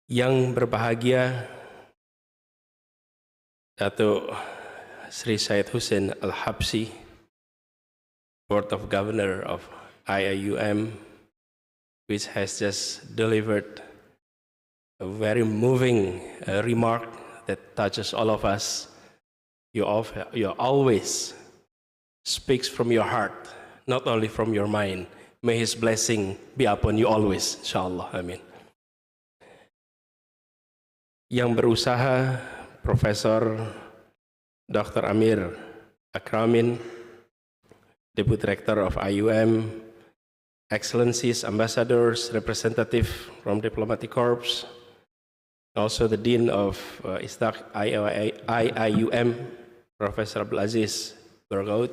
Yang berbahagia Datuk Sri Syed Hussein Al-Habsyi, Board of Governor of IIUM, which has just delivered a very moving remark that touches all of us. You always speaks from your heart, not only from your mind. May His blessing be upon you always, insyaAllah. Amin. Yang berusaha, Profesor Dr. Amir Akramin, Deputy Director of IUM, Excellencies, Ambassadors, Representative from Diplomatic Corps, also the Dean of IIUM, Professor Abdul Aziz Bergaud,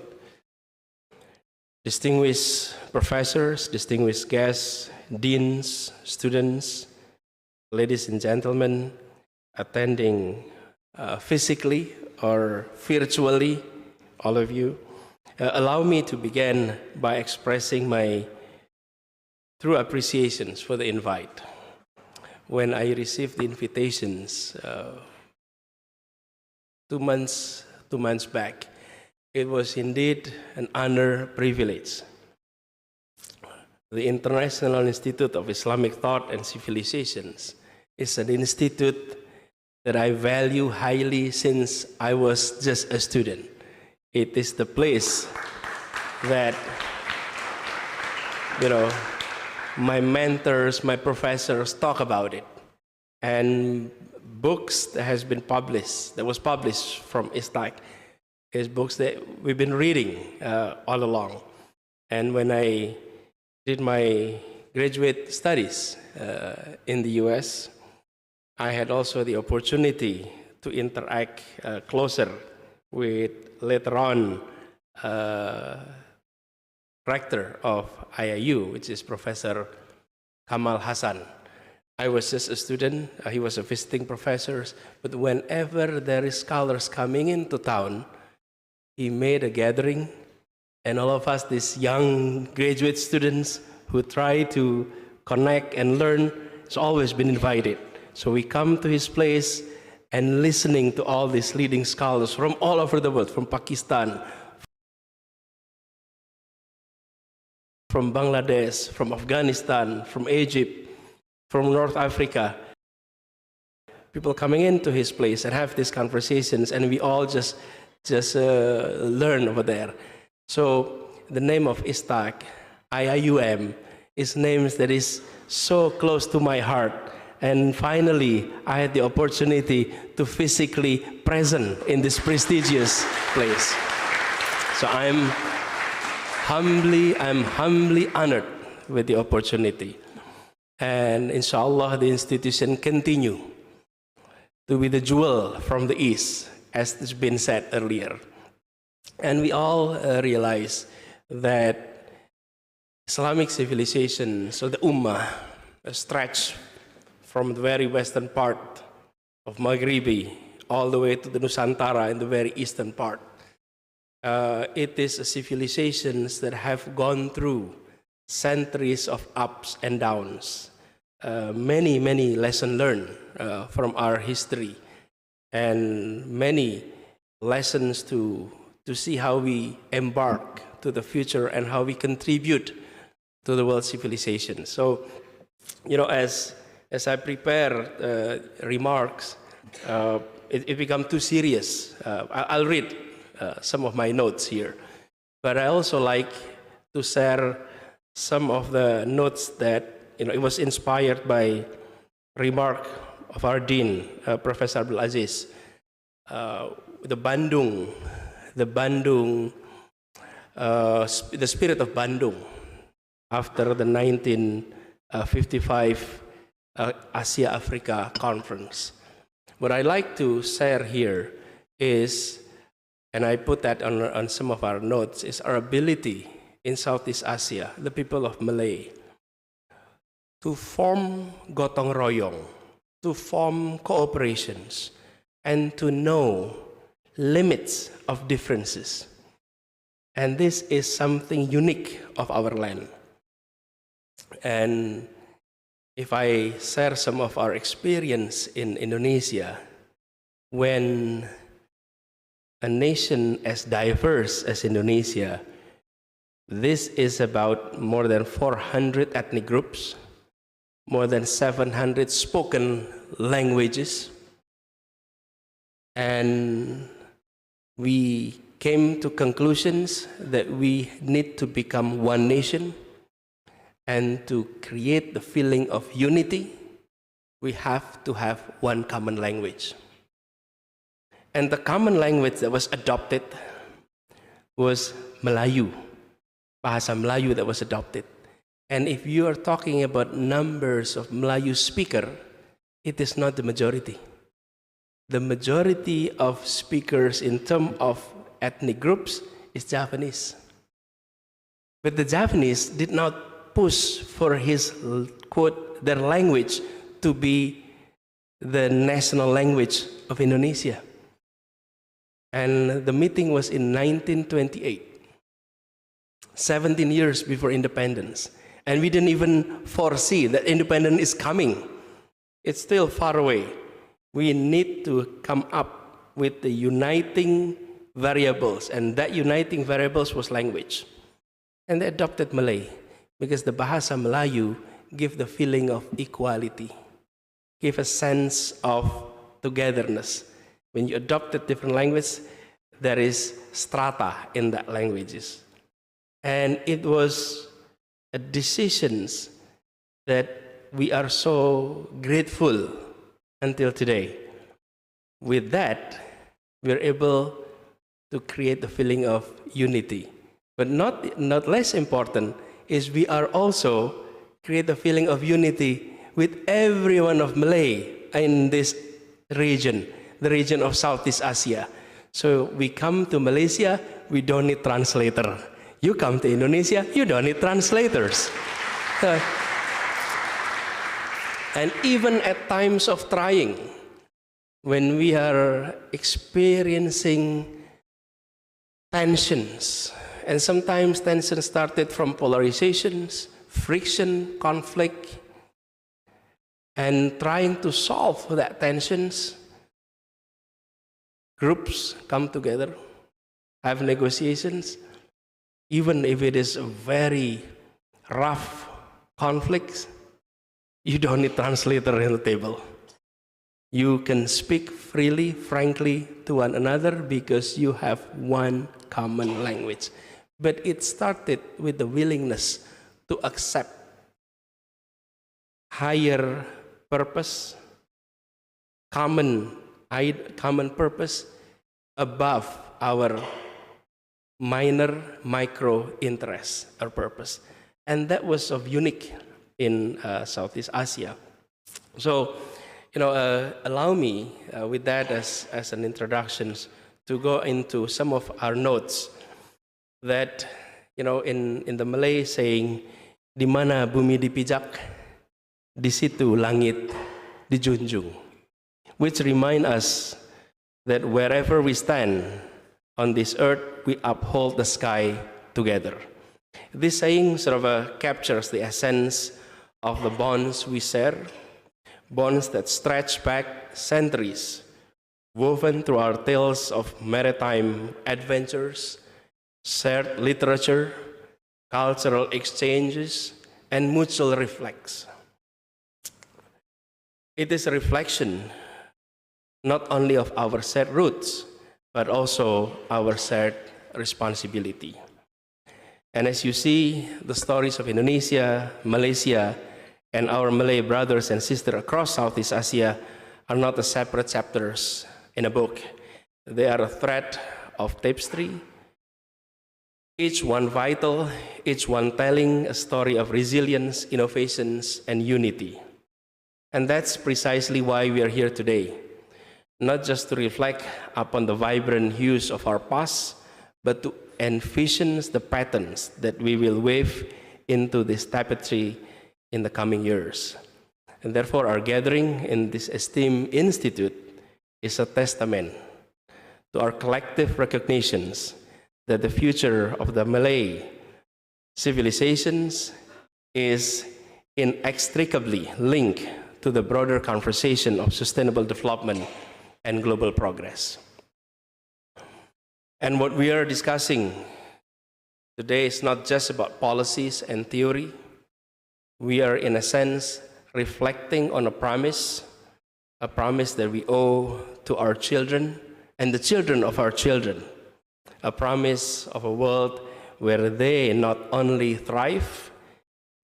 distinguished professors, distinguished guests, deans, students, ladies and gentlemen, attending physically or virtually, all of you. Allow me to begin by expressing my true appreciations for the invite. When I received the invitations 2 months back, it was indeed an honor, privilege. The International Institute of Islamic Thought and Civilizations is an institute that I value highly since I was just a student. It is the place that, my mentors, my professors talk about it. And books that was published from ISTAC, is books that we've been reading all along. And when I did my graduate studies in the US, I had also the opportunity to interact closer with, later on, rector of IIU, which is Professor Kamal Hassan. I was just a student, he was a visiting professor, but whenever there is scholars coming into town, he made a gathering, and all of us, these young graduate students who try to connect and learn, has always been invited. So we come to his place and listening to all these leading scholars from all over the world, from Pakistan, from Bangladesh, from Afghanistan, from Egypt, from North Africa. People coming into his place and have these conversations, and we all just learn over there. So the name of ISTAC, IIUM, is names that is so close to my heart. And finally, I had the opportunity to physically present in this prestigious place. So I'm humbly honored with the opportunity. And inshallah, the institution continue to be the jewel from the East, as has been said earlier. And we all realize that Islamic civilization, so the Ummah, stretch from the very western part of Maghribi all the way to the Nusantara in the very eastern part. It is a civilizations that have gone through centuries of ups and downs. Many lessons learned from our history, and many lessons to see how we embark to the future and how we contribute to the world civilization. So, as I prepare remarks, it become too serious. I'll read some of my notes here, but I also like to share some of the notes that, it was inspired by remark of our Dean, Professor Abdul Aziz. The spirit of Bandung after the 1955 Asia-Africa conference. What I like to share here is, and I put that on some of our notes, is our ability in Southeast Asia, the people of Malay, to form gotong royong, to form cooperations, and to know limits of differences. And this is something unique of our land. And if I share some of our experience in Indonesia, when a nation as diverse as Indonesia, this is about more than 400 ethnic groups, more than 700 spoken languages, and we came to conclusions that we need to become one nation, and to create the feeling of unity, we have to have one common language. And the common language that was adopted was Melayu, Bahasa Melayu that was adopted. And if you are talking about numbers of Melayu speaker, it is not the majority. The majority of speakers in terms of ethnic groups is Javanese. But the Javanese did not push for his, quote, their language to be the national language of Indonesia. And the meeting was in 1928, 17 years before independence. And we didn't even foresee that independence is coming. It's still far away. We need to come up with the uniting variables, and that uniting variables was language. And they adopted Malay, because the Bahasa Melayu give the feeling of equality, give a sense of togetherness. When you adopt a different language, there is strata in that languages. And it was a decision that we are so grateful until today. With that, we're able to create the feeling of unity. But not less important is we are also create the feeling of unity with everyone of Malay in this region, the region of Southeast Asia. So we come to Malaysia, we don't need translator. You come to Indonesia, you don't need translators. And even at times of trying, when we are experiencing tensions, and sometimes tension started from polarizations, friction, conflict, and trying to solve that tensions, groups come together, have negotiations, even if it is a very rough conflict, you don't need translator in the table. You can speak freely, frankly to one another because you have one common language. But it started with the willingness to accept higher purpose, common purpose above our minor micro interests or purpose. And that was of unique in Southeast Asia. So, allow me with that as an introduction to go into some of our notes that, in the Malay saying, di mana bumi dipijak, di situ langit dijunjung, which remind us that wherever we stand on this earth, we uphold the sky together. This saying sort of captures the essence of the bonds we share, bonds that stretch back centuries, woven through our tales of maritime adventures, shared literature, cultural exchanges, and mutual reflex. It is a reflection not only of our shared roots, but also our shared responsibility. And as you see, the stories of Indonesia, Malaysia, and our Malay brothers and sisters across Southeast Asia are not the separate chapters in a book. They are a thread of tapestry, each one vital, each one telling a story of resilience, innovations, and unity. And that's precisely why we are here today. Not just to reflect upon the vibrant hues of our past, but to envision the patterns that we will weave into this tapestry in the coming years. And therefore, our gathering in this esteemed institute is a testament to our collective recognitions that the future of the Malay civilizations is inextricably linked to the broader conversation of sustainable development and global progress. And what we are discussing today is not just about policies and theory. We are, in a sense, reflecting on a promise that we owe to our children and the children of our children, a promise of a world where they not only thrive,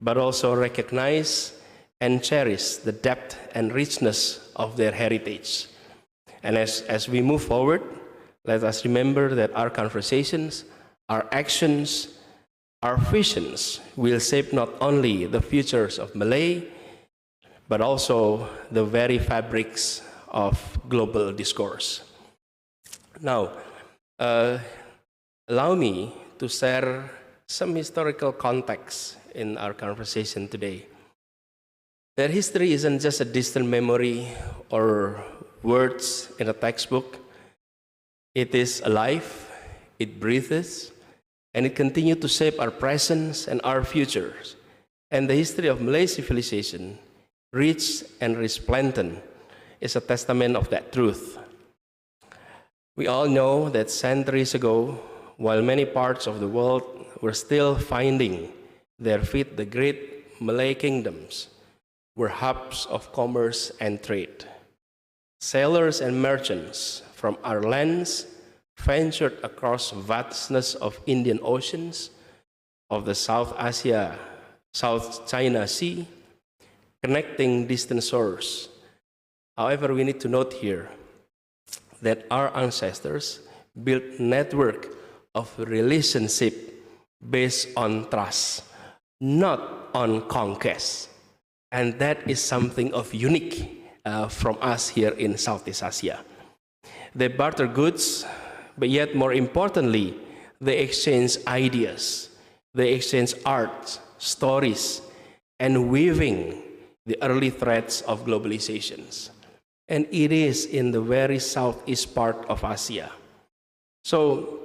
but also recognize and cherish the depth and richness of their heritage. And as we move forward, let us remember that our conversations, our actions, our visions will shape not only the futures of Malay, but also the very fabrics of global discourse. Now, allow me to share some historical context in our conversation today. That history isn't just a distant memory or words in a textbook. It is alive, it breathes, and it continues to shape our present and our futures. And the history of Malay civilization, rich and resplendent, is a testament of that truth. We all know that centuries ago, while many parts of the world were still finding their feet, the great Malay kingdoms were hubs of commerce and trade. Sailors and merchants from our lands ventured across vastness of Indian Oceans, of the South China Sea, connecting distant shores. However, we need to note here that our ancestors built network of relationship based on trust, not on conquest. And that is something of unique from us here in Southeast Asia. They barter goods, but yet more importantly, they exchange ideas, they exchange art, stories, and weaving the early threads of globalizations. And it is in the very southeast part of Asia. So,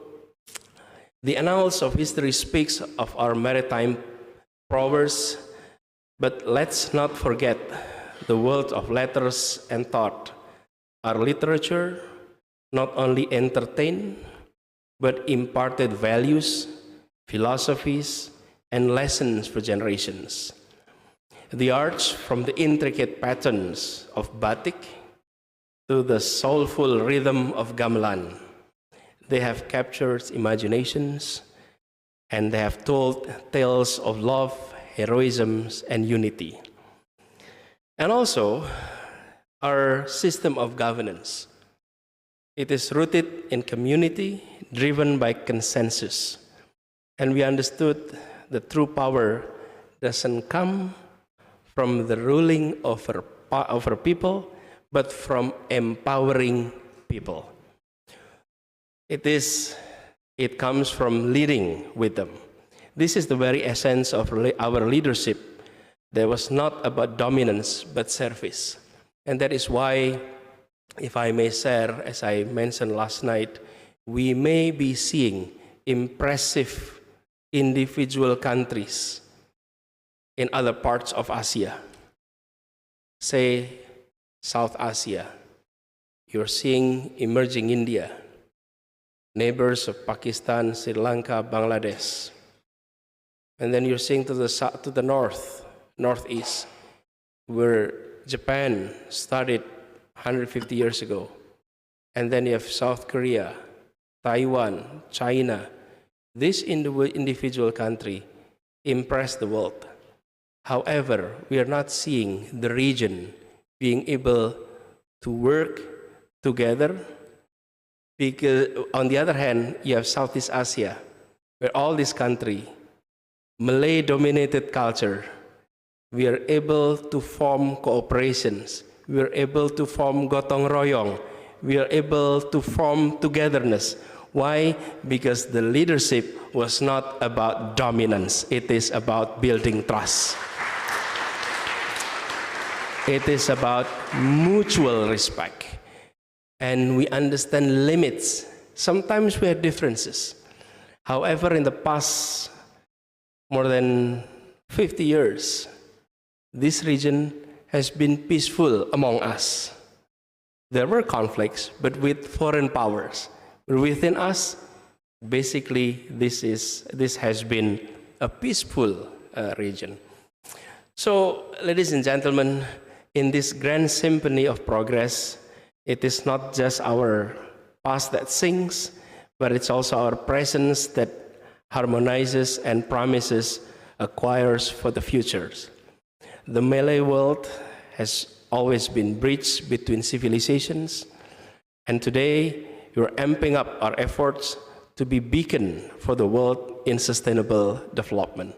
the annals of history speaks of our maritime prowess, but let's not forget the world of letters and thought. Our literature not only entertained, but imparted values, philosophies, and lessons for generations. The arts, from the intricate patterns of batik to the soulful rhythm of gamelan, they have captured imaginations, and they have told tales of love, heroism, and unity. And also, our system of governance. It is rooted in community, driven by consensus. And we understood the true power doesn't come from the ruling over people, but from empowering people. It comes from leading with them. This is the very essence of our leadership. That was not about dominance, but service. And that is why, if I may share, as I mentioned last night, we may be seeing impressive individual countries in other parts of Asia. Say, South Asia. You're seeing emerging India, neighbors of Pakistan, Sri Lanka, Bangladesh. And then you're seeing to the northeast, where Japan started 150 years ago. And then you have South Korea, Taiwan, China. This individual country impressed the world. However, we are not seeing the region being able to work together, because on the other hand, you have Southeast Asia, where all this country, Malay-dominated culture, we are able to form cooperations, we are able to form gotong royong, we are able to form togetherness. Why? Because the leadership was not about dominance, it is about building trust. It is about mutual respect. And we understand limits. Sometimes we have differences. However, in the past more than 50 years, this region has been peaceful among us. There were conflicts, but with foreign powers. But within us, basically, this has been a peaceful region. So, ladies and gentlemen, in this grand symphony of progress, it is not just our past that sings, but it's also our presence that harmonizes and promises a choirs for the futures. The Malay world has always been bridged between civilizations, and today we're amping up our efforts to be beacon for the world in sustainable development.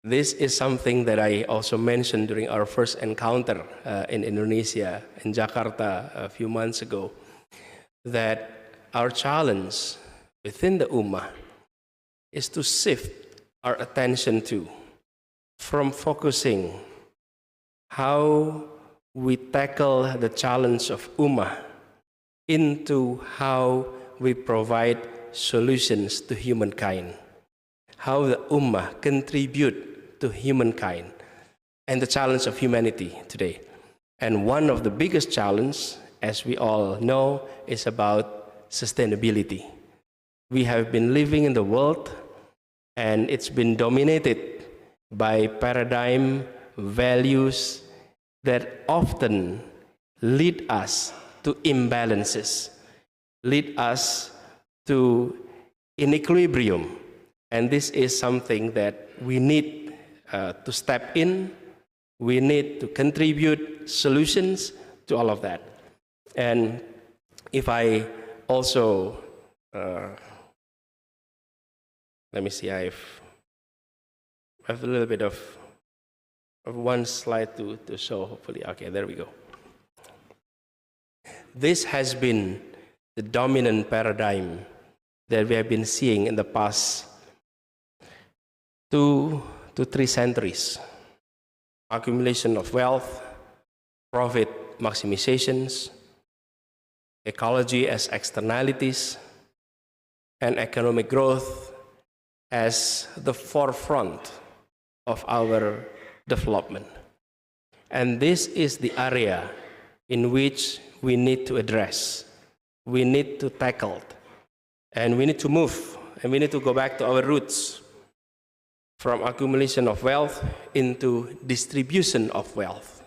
This is something that I also mentioned during our first encounter in Indonesia, in Jakarta a few months ago, that our challenge within the Ummah is to shift our attention from focusing how we tackle the challenge of Ummah into how we provide solutions to humankind, how the Ummah contribute to humankind and the challenge of humanity today. And one of the biggest challenges, as we all know, is about sustainability. We have been living in the world and it's been dominated by paradigm values that often lead us to imbalances, lead us to inequilibrium. And this is something that we need to step in. We need to contribute solutions to all of that. And if I also, let me see, I have a little bit of one slide to show, hopefully. Okay, there we go. This has been the dominant paradigm that we have been seeing in the past 2 to 3 centuries. Accumulation of wealth, profit maximizations, ecology as externalities, and economic growth as the forefront of our development. And this is the area in which we need to address, we need to tackle, and we need to move, and we need to go back to our roots, from accumulation of wealth into distribution of wealth,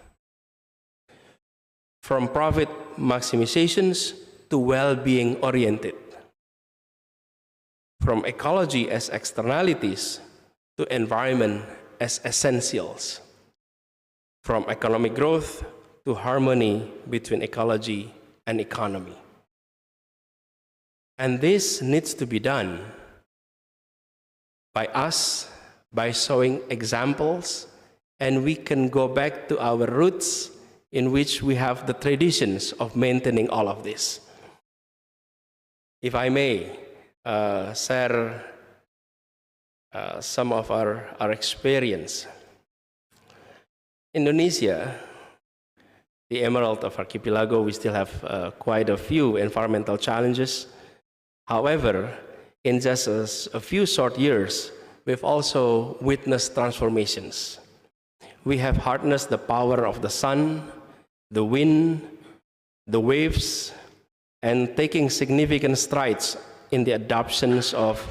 from profit maximizations to well-being oriented, from ecology as externalities to environment as essentials, from economic growth to harmony between ecology and economy. And this needs to be done by us, by showing examples, and we can go back to our roots in which we have the traditions of maintaining all of this. If I may share some of our experience. Indonesia, the Emerald of Archipelago, we still have quite a few environmental challenges. However, in just a few short years, we've also witnessed transformations. We have harnessed the power of the sun, the wind, the waves, and taking significant strides in the adoptions of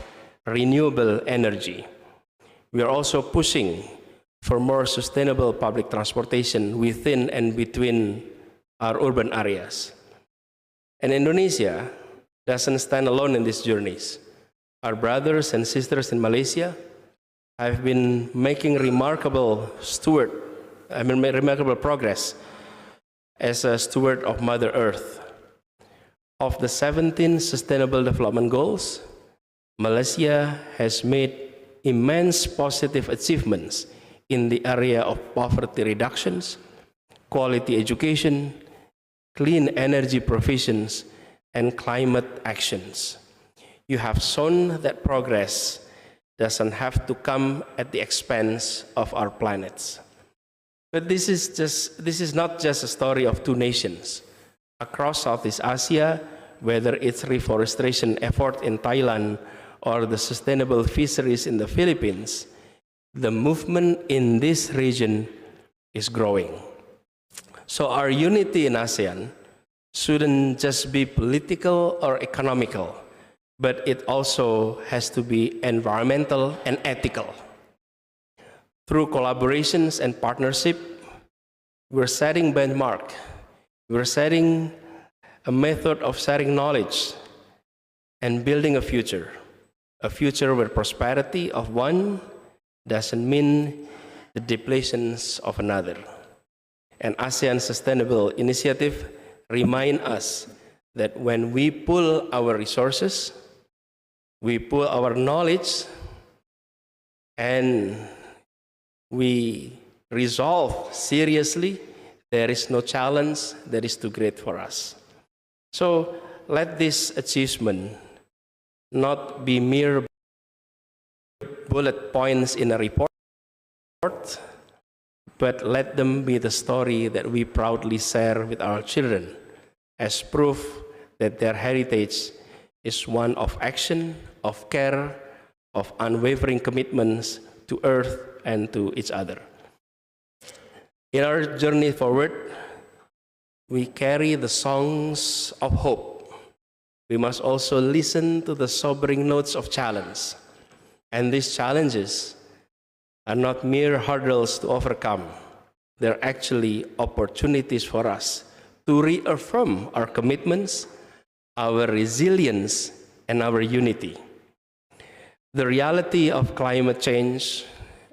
renewable energy. We are also pushing for more sustainable public transportation within and between our urban areas. And Indonesia doesn't stand alone in these journeys. Our brothers and sisters in Malaysia have been making remarkable progress as a steward of Mother Earth. Of the 17 Sustainable Development Goals, Malaysia has made immense positive achievements in the area of poverty reductions, quality education, clean energy provisions, and climate actions. You have shown that progress doesn't have to come at the expense of our planets. But this is not just a story of two nations. Across Southeast Asia, whether it's reforestation effort in Thailand or the sustainable fisheries in the Philippines, the movement in this region is growing. So our unity in ASEAN shouldn't just be political or economical, but it also has to be environmental and ethical. Through collaborations and partnership, we're setting benchmark. We're setting a method of sharing knowledge and building a future where prosperity of one doesn't mean the depletions of another. And ASEAN Sustainable Initiative remind us that when we pool our resources, we pool our knowledge, and we resolve seriously, there is no challenge that is too great for us. So let this achievement not be mere bullet points in a report, but let them be the story that we proudly share with our children as proof that their heritage is one of action, of care, of unwavering commitments to Earth and to each other. In our journey forward, we carry the songs of hope. We must also listen to the sobering notes of challenge. And these challenges are not mere hurdles to overcome. They're actually opportunities for us to reaffirm our commitments, our resilience, and our unity. The reality of climate change,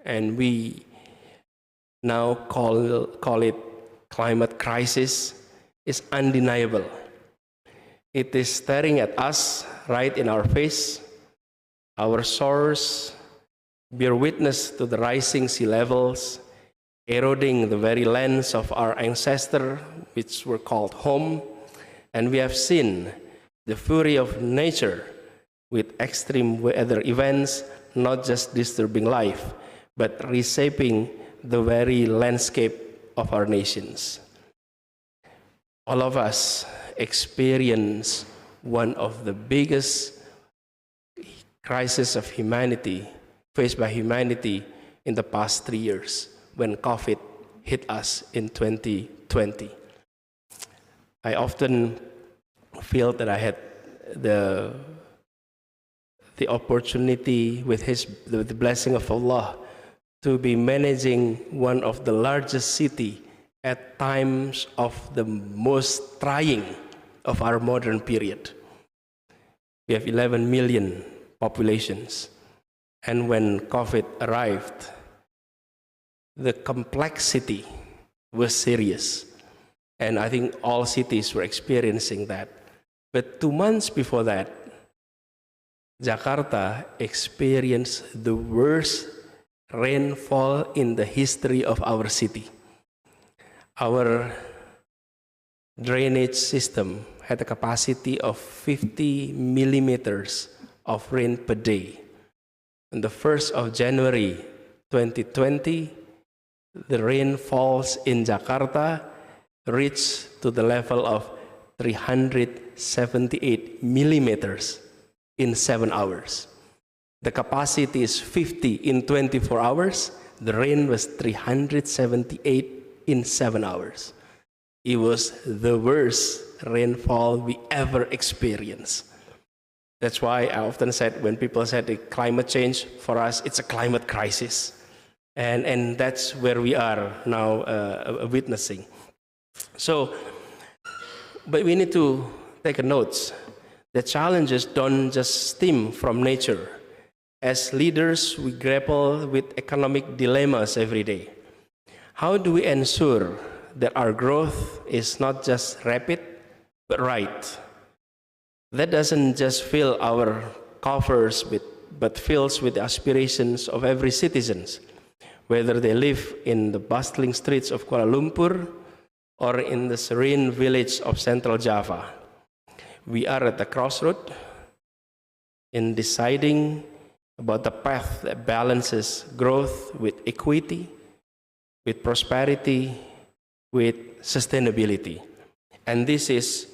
and we now call it climate crisis, is undeniable. It is staring at us right in our face. Our shores bear witness to the rising sea levels, eroding the very lands of our ancestors, which were called home. And we have seen the fury of nature with extreme weather events, not just disturbing life, but reshaping the very landscape of our nations. All of us experience one of the biggest crises of humanity faced by humanity in the past 3 years when COVID hit us in 2020. I often feel that I had the opportunity with the blessing of Allah to be managing one of the largest city at times of the most trying of our modern period. We have 11 million populations. And when COVID arrived, the complexity was serious. And I think all cities were experiencing that. But 2 months before that, Jakarta experienced the worst rainfall in the history of our city. Our drainage system had a capacity of 50 millimeters of rain per day. On the 1st of January 2020, the rainfalls in Jakarta reached to the level of 378 millimeters in 7 hours. The capacity is 50 in 24 hours. The rain was 378 in 7 hours. It was the worst rainfall we ever experienced. That's why I often said, when people said climate change, for us, it's a climate crisis. And that's where we are now witnessing. So, but we need to take a note. The challenges don't just stem from nature. As leaders, we grapple with economic dilemmas every day. How do we ensure that our growth is not just rapid, but right? That doesn't just fill our coffers but fills with the aspirations of every citizen, whether they live in the bustling streets of Kuala Lumpur or in the serene village of Central Java. We are at the crossroad in deciding about the path that balances growth with equity, with prosperity, with sustainability. And this is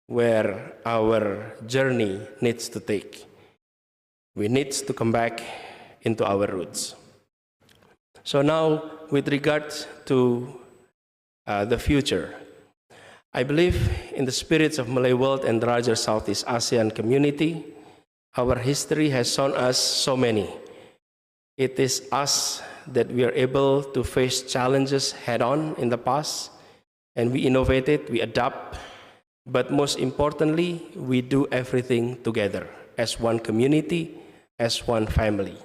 where our journey needs to take. We need to come back into our roots. So now, with regard to the future, I believe in the spirits of Malay world and the larger Southeast ASEAN community. Our history has shown us so many. It is us that we are able to face challenges head-on in the past, and we innovated, we adapt, but most importantly, we do everything together as one community, as one family.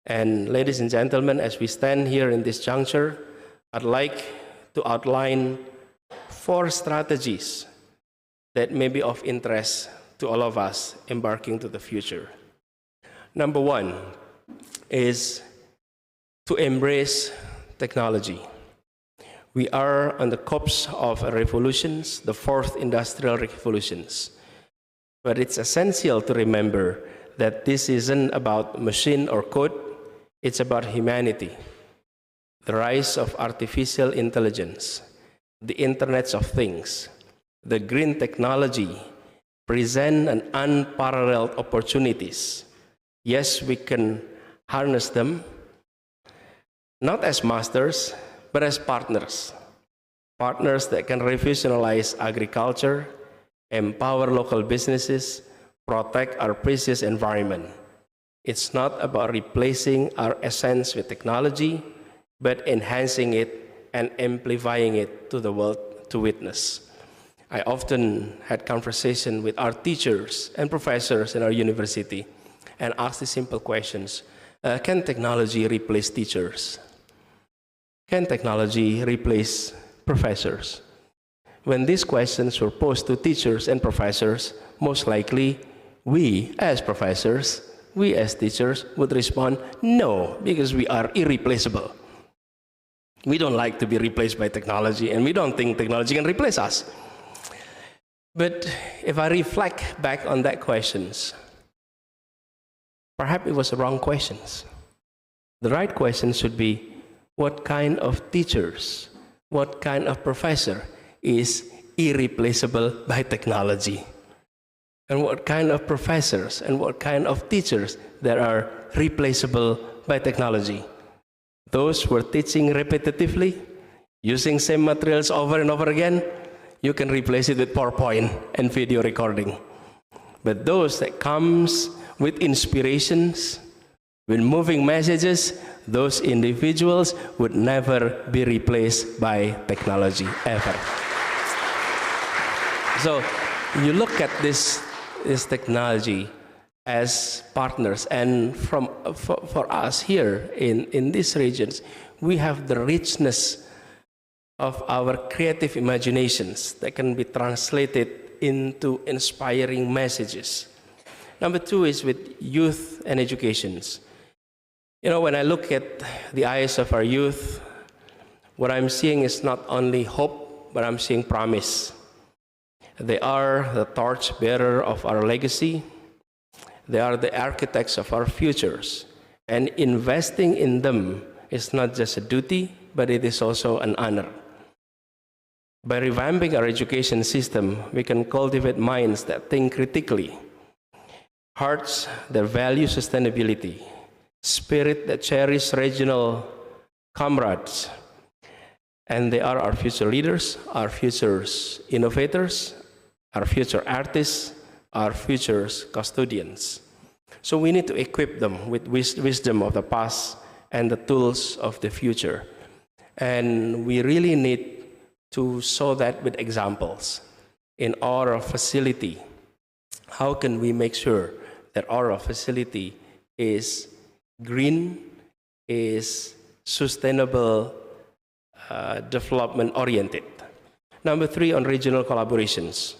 And ladies and gentlemen, as we stand here in this juncture, I'd like to outline 4 strategies that may be of interest to all of us embarking to the future. Number 1 is to embrace technology. We are on the cusp of revolutions, the 4th industrial revolutions. But it's essential to remember that this isn't about machine or code, it's about humanity. The rise of artificial intelligence, the Internet of Things, the green technology present an unparalleled opportunities. Yes, we can harness them, not as masters, but as partners. Partners that can revolutionize agriculture, empower local businesses, protect our precious environment. It's not about replacing our essence with technology, but enhancing it and amplifying it to the world to witness. I often had conversation with our teachers and professors in our university and asked the simple questions. Can technology replace teachers? Can technology replace professors? When these questions were posed to teachers and professors, most likely we as professors, we as teachers would respond, no, because we are irreplaceable. We don't like to be replaced by technology, and we don't think technology can replace us. But if I reflect back on that questions, perhaps it was the wrong questions. The right question should be, what kind of teachers, what kind of professor is irreplaceable by technology? And what kind of professors and what kind of teachers that are replaceable by technology? Those who are teaching repetitively, using same materials over and over again, you can replace it with PowerPoint and video recording. But those that comes with inspirations, with moving messages, those individuals would never be replaced by technology, ever. So you look at this technology as partners, and for us here in these regions, we have the richness of our creative imaginations that can be translated into inspiring messages. Number 2 is with youth and educations. You know, when I look at the eyes of our youth, what I'm seeing is not only hope, but I'm seeing promise. They are the torchbearer of our legacy. They are the architects of our futures. And investing in them is not just a duty, but it is also an honor. By revamping our education system, we can cultivate minds that think critically, hearts that value sustainability, spirit that cherish regional comrades. And they are our future leaders, our future innovators, our future artists, our future custodians. So we need to equip them with wisdom of the past and the tools of the future. And we really need to show that with examples in our facility. How can we make sure that our facility is green, is sustainable, development oriented? Number 3, on regional collaborations.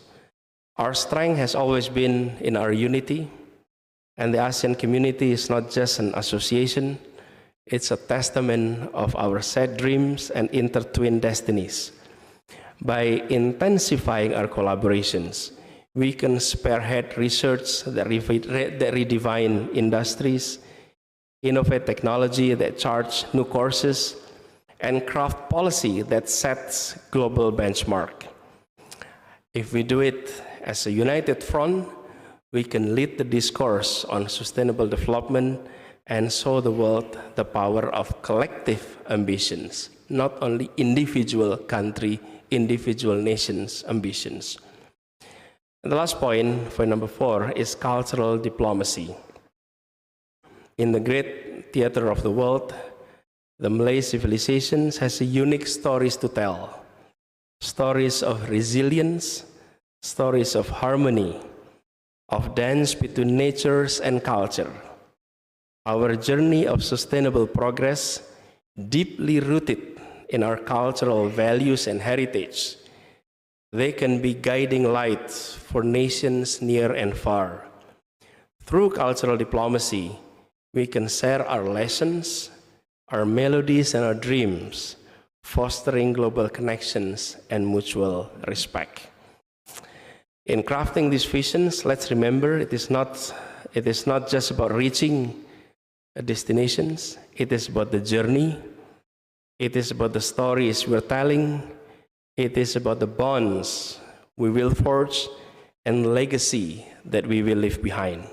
Our strength has always been in our unity, and the ASEAN community is not just an association, it's a testament of our shared dreams and intertwined destinies. By intensifying our collaborations, we can spearhead research that redefine industries, innovate technology that charts new courses, and craft policy that sets global benchmark. If we do it as a united front, we can lead the discourse on sustainable development and show the world the power of collective ambitions, not only individual country, individual nations' ambitions. And the last point number 4, is cultural diplomacy. In the great theater of the world, the Malay civilization has unique stories to tell. Stories of resilience, stories of harmony, of dance between natures and culture. Our journey of sustainable progress, deeply rooted in our cultural values and heritage, they can be guiding lights for nations near and far. Through cultural diplomacy, we can share our lessons, our melodies, and our dreams, fostering global connections and mutual respect. In crafting these visions, let's remember it is not just about reaching destinations, it is about the journey, it is about the stories we're telling, it is about the bonds we will forge and legacy that we will leave behind.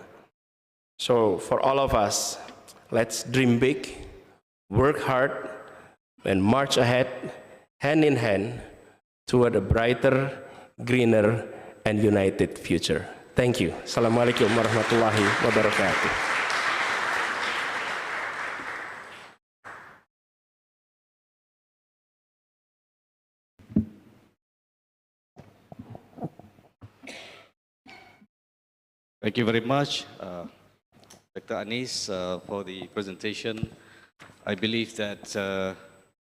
So for all of us, let's dream big, work hard, and march ahead, hand in hand, toward a brighter, greener, and united future. Thank you. Assalamualaikum warahmatullahi wabarakatuh. Thank you very much, Dr. Anis, for the presentation. I believe that